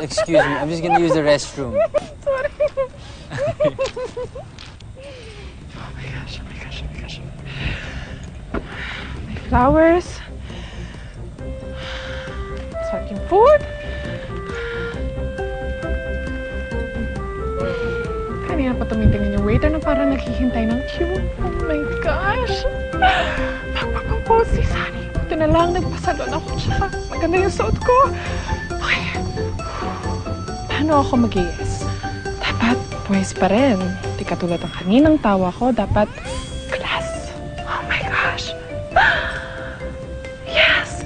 Excuse me. I'm just gonna use the restroom. Sorry. Oh my gosh. May flowers. Sarap yung food. Kanina pa tumitingin yung waiter na parang naghihintay ng queue. Oh my gosh. Pagpapapose si Sunny. Buti na lang nagpasalon ako. Tsaka maganda yung suot ko. Okay. Paano ako mag-yes? Dapat pwes pa rin. Di katulad ng kaninang tawa ko. Dapat class. Oh my gosh. Yes!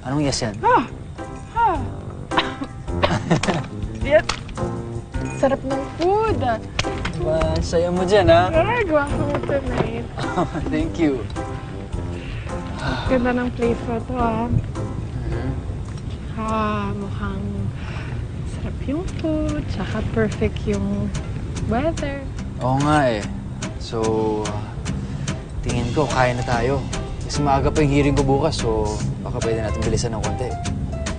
Anong yes yan? Yes. Sarap ng food. Diba, ang saya mo dyan, ha? Ay, gwapo mo tonight. Thank you. Ganda ng place mo to, mukhang sarap yung food, tsaka perfect yung weather. Oo nga eh. So, tingin ko, kaya na tayo. Kasi maaga pa yung hearing ko bukas, so baka pwede natin bilisan ng konti.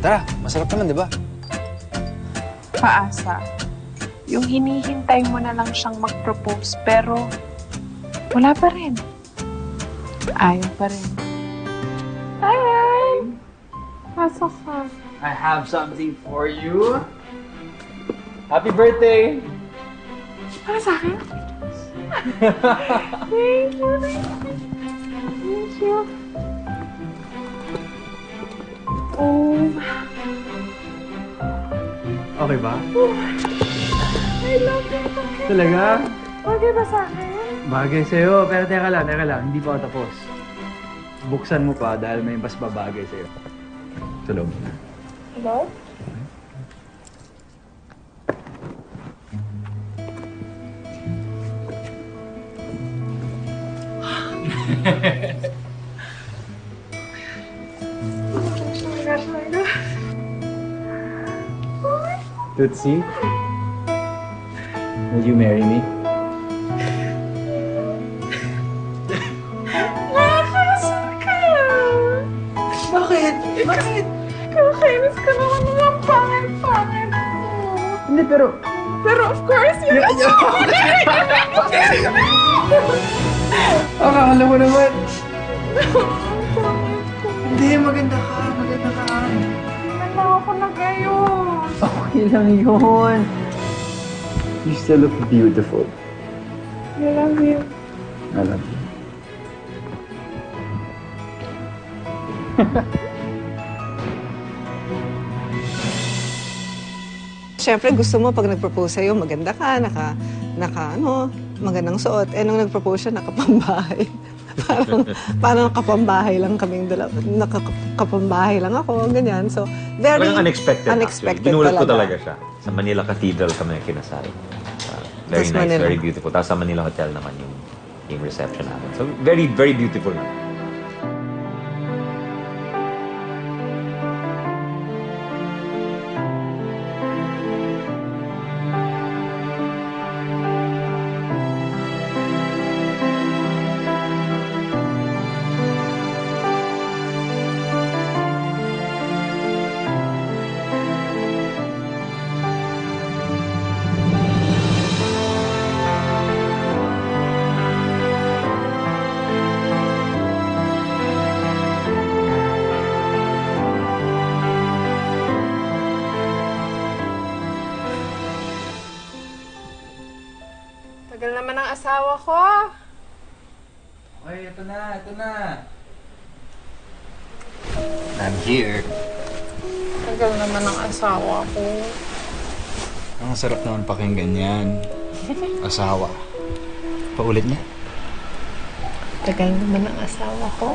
Tara, masarap naman, di ba? Paasa. Yung hinihintay mo na lang siyang mag-propose, pero wala pa rin. Ayaw pa rin. Hi! Pasok ka. I have something for you. Happy birthday! Para sa akin? Thank you. Thank you. Oh. Okay ba? I love it. Okay. Talaga? Okay ba sa akin? Bagay sa'yo. Pero teka lang. Hindi pa ako tapos. Buksan mo pa dahil may mas babagay sa'yo. Sa loob. Hello? Tootsie? Would you marry me? Bakit? Bakit? Kakainis ka naman ng pangit-pangit mo. Hindi, pero... Pero of course, yun na Akala mo naman. pangit ko. Hindi, maganda ka. Maganda ka. Nala ako nag-ayos. Okay lang yun. You still look beautiful. I love you. I love you. Siyempre, gusto mo pag nag-propose sa'yo, maganda ka, magandang suot. Eh, nung nag-propose siya, nakapambahay. parang kapambahay lang kaming dalawa. Nakapambahay lang ako, ganyan. So, very Parang unexpected Ginulat ko talaga siya. Sa Manila Cathedral kami kinasal. Very nice, Manila. very beautiful. Tapos sa Manila Hotel naman yung reception namin. So, very, very beautiful naman. Tagal naman ang asawa ko. Okay, ito na. I'm here. Tagal naman ang asawa ko. Ang sarap naman pakinggan yan. Asawa. Paulit niya. Tagal naman ang asawa ko.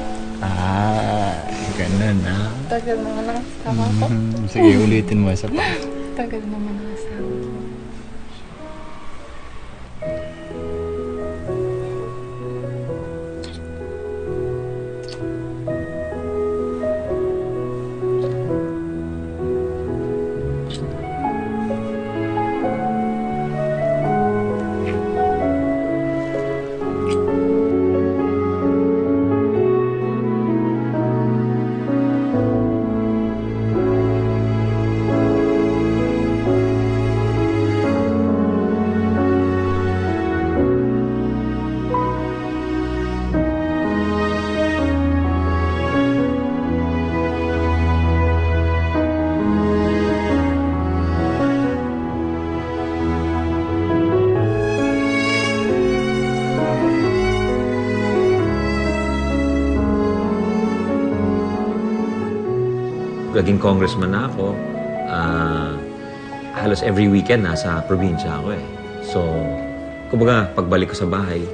Ganun ah. Tagal naman ang asawa ko. Sige, ulitin mo isa pa. Tagal naman ang asawa ko. naging congressman na ako, halos every weekend nasa probinsya ako eh. So, kumbaga, pagbalik ko sa bahay,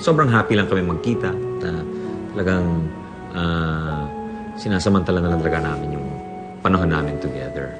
sobrang happy lang kami magkita na talagang sinasamantala na lang talaga namin yung panahon namin together.